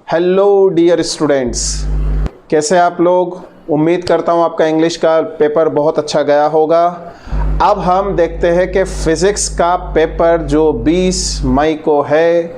Hello dear students, कैसे आप लोग। उम्मीद करता हूँ आपका इंग्लिश का पेपर बहुत अच्छा गया होगा। अब हम देखते हैं कि फिज़िक्स का पेपर जो 20 मई को है,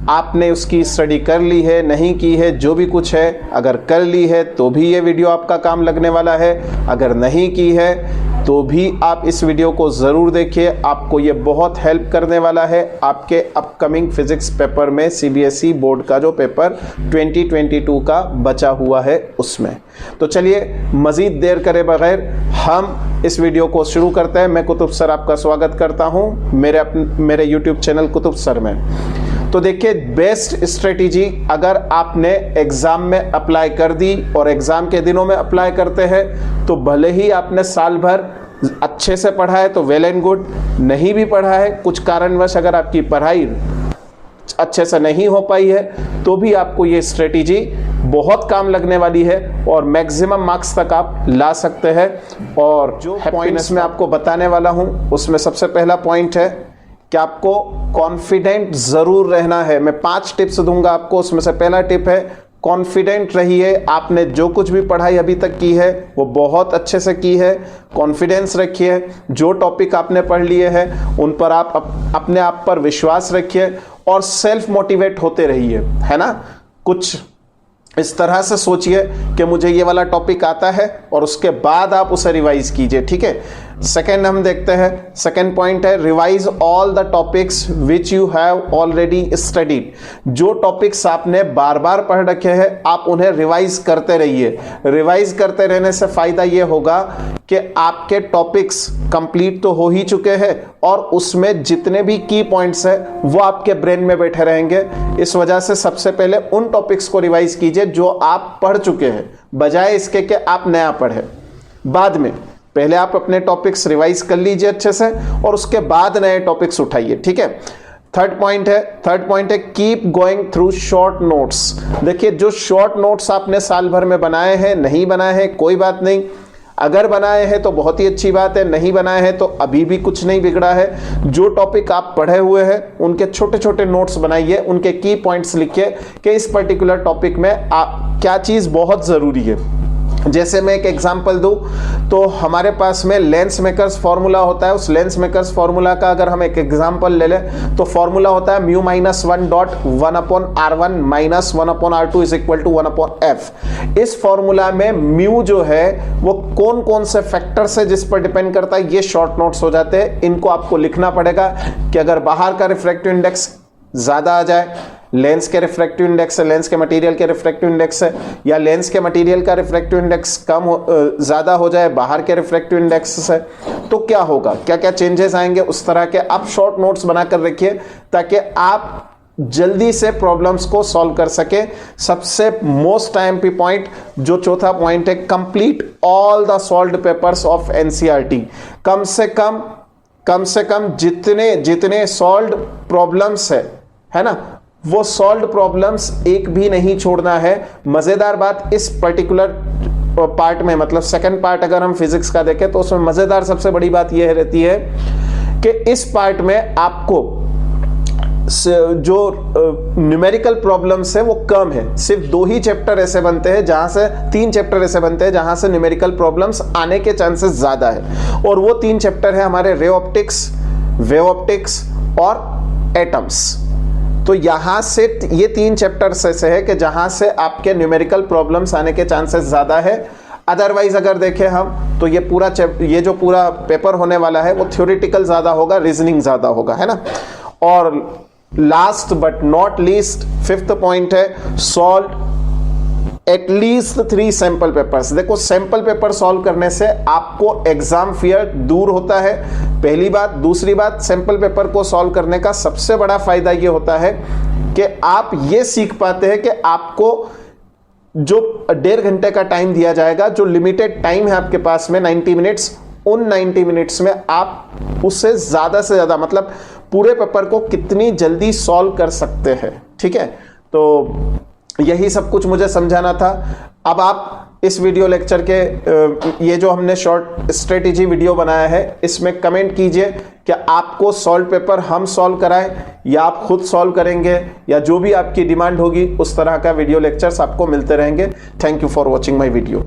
आपने उसकी स्टडी कर ली है, नहीं की है, जो भी कुछ है, अगर कर ली है तो भी ये वीडियो आपका काम लगने वाला है, अगर नहीं की है तो भी आप इस वीडियो को ज़रूर देखिए। आपको ये बहुत हेल्प करने वाला है आपके अपकमिंग फिज़िक्स पेपर में, सीबीएसई बोर्ड का जो पेपर 2022 का बचा हुआ है उसमें। तो चलिए मज़ीद देर करे बगैर हम इस वीडियो को शुरू करते हैं। मैं कुतुब सर आपका स्वागत करता हूँ मेरे यूट्यूब चैनल कुतुब सर में। तो देखिए, बेस्ट स्ट्रेटेजी अगर आपने एग्ज़ाम में अप्लाई कर दी और एग्ज़ाम के दिनों में अप्लाई करते हैं तो भले ही आपने साल भर अच्छे से पढ़ा है तो वेल एंड गुड, नहीं भी पढ़ा है, कुछ कारणवश अगर आपकी पढ़ाई अच्छे से नहीं हो पाई है तो भी आपको ये स्ट्रेटेजी बहुत काम लगने वाली है और मैक्सिमम मार्क्स तक आप ला सकते हैं। और जो पॉइंट्स मैं आपको बताने वाला हूँ उसमें सबसे पहला पॉइंट है कि आपको कॉन्फिडेंट ज़रूर रहना है। मैं 5 टिप्स दूंगा आपको, उसमें से पहला टिप है कॉन्फिडेंट रहिए। आपने जो कुछ भी पढ़ाई अभी तक की है वो बहुत अच्छे से की है, कॉन्फिडेंस रखिए। जो टॉपिक आपने पढ़ लिए हैं उन पर आप अपने आप पर विश्वास रखिए और सेल्फ मोटिवेट होते रहिए, है ना। कुछ इस तरह से सोचिए कि मुझे ये वाला टॉपिक आता है और उसके बाद आप उसे रिवाइज कीजिए, ठीक है। सेकेंड हम देखते हैं, सेकेंड पॉइंट है revise all the topics which you have already studied. जो टॉपिक्स आपने बार बार पढ़ रखे हैं आप उन्हें रिवाइज करते रहिए। रिवाइज करते रहने से फायदा ये होगा कि आपके टॉपिक्स कंप्लीट तो हो ही चुके हैं और उसमें जितने भी की पॉइंट्स हैं वो आपके ब्रेन में बैठे रहेंगे। इस वजह से सबसे पहले उन टॉपिक्स को रिवाइज कीजिए जो आप पढ़ चुके हैं, बजाय इसके कि आप नया पढ़े। बाद में पहले आप अपने टॉपिक्स रिवाइज कर लीजिए अच्छे से और उसके बाद नए टॉपिक्स उठाइए, ठीक है। थर्ड पॉइंट है keep going through short notes. देखिए, जो शॉर्ट नोट्स आपने साल भर में बनाए हैं, नहीं बनाए हैं कोई बात नहीं, अगर बनाए हैं तो बहुत ही अच्छी बात है, नहीं बनाए हैं तो अभी भी कुछ नहीं बिगड़ा है। जो टॉपिक आप पढ़े हुए हैं उनके छोटे छोटे नोट्स बनाइए, उनके की पॉइंट्स लिखिए कि इस पर्टिकुलर टॉपिक में क्या चीज़ बहुत ज़रूरी है। जैसे मैं एक एग्जांपल दूं तो हमारे पास में लेंस मेकर्स फॉर्मूला होता है। उस लेंस मेकर्स फॉर्मूला का अगर हम एक एग्जांपल ले लें तो फॉर्मूला होता है mu minus 1.1/r1 minus 1/r2 is equal to 1/f। इस फॉर्मूला में म्यू जो है वो कौन कौन से फैक्टर से जिस पर डिपेंड करता है, ये शॉर्ट नोट्स हो जाते हैं। इनको आपको लिखना पड़ेगा कि अगर बाहर का रिफ्रैक्टिव इंडेक्स ज़्यादा आ जाए, लेंस के रिफ्रैक्टिव इंडेक्स है, लेंस के मटेरियल के रिफ्रैक्टिव इंडेक्स है, या लेंस के मटेरियल का रिफ्रैक्टिव इंडेक्स ज़्यादा हो जाए बाहर के रिफ्रैक्टिव इंडेक्स से, तो क्या होगा, क्या क्या चेंजेस आएंगे, उस तरह के आप शॉर्ट नोट्स बनाकर रखिए ताकि आप जल्दी से प्रॉब्लम्स को सॉल्व कर सके। सबसे मोस्ट आईएमपी पॉइंट जो चौथा पॉइंट है, complete all the solved papers of NCERT. कम से कम जितने सॉल्व्ड प्रॉब्लम्स है ना, वो सॉल्व्ड प्रॉब्लम्स एक भी नहीं छोड़ना है। मजेदार बात इस पर्टिकुलर पार्ट में, मतलब सेकंड पार्ट अगर हम फिजिक्स का देखें तो उसमें मजेदार सबसे बड़ी बात यह रहती है कि इस पार्ट में आपको जो न्यूमेरिकल प्रॉब्लम्स है वो कम है। सिर्फ 2 ही चैप्टर ऐसे बनते हैं जहां से 3 चैप्टर ऐसे बनते हैं जहां से न्यूमेरिकल प्रॉब्लम्स आने के चांसेस ज्यादा है, और वो 3 चैप्टर है हमारे रे ऑप्टिक्स, वेव ऑप्टिक्स और एटम्स। तो यहां से ये 3 चैप्टर्स ऐसे है कि जहां से आपके न्यूमेरिकल प्रॉब्लम्स आने के चांसेस ज्यादा है। अदरवाइज अगर देखें हम तो ये जो पूरा पेपर होने वाला है वो थ्योरेटिकल ज्यादा होगा, रीजनिंग ज्यादा होगा, है ना। और last but not least 5th point है सॉल्व एटलीस्ट 3 सैंपल पेपर्स। देखो, सैंपल पेपर सॉल्व करने से आपको एग्जाम फियर दूर होता है, पहली बात। दूसरी बात, सैंपल पेपर को सॉल्व करने का सबसे बड़ा फायदा ये होता है कि आप ये सीख पाते हैं कि आपको जो 1.5 घंटे का टाइम दिया जाएगा, जो लिमिटेड टाइम है आपके पास में 90 मिनट्स, उन 90 मिनट्स में आप उससे ज़्यादा से ज़्यादा, मतलब पूरे पेपर को कितनी जल्दी सॉल्व कर सकते हैं, ठीक है। तो यही सब कुछ मुझे समझाना था। अब आप इस वीडियो लेक्चर के ये जो हमने शॉर्ट स्ट्रेटेजी वीडियो बनाया है इसमें कमेंट कीजिए कि आपको सॉल्व पेपर हम सॉल्व कराएं या आप खुद सॉल्व करेंगे, या जो भी आपकी डिमांड होगी उस तरह का वीडियो लेक्चर्स आपको मिलते रहेंगे। Thank you for watching my video.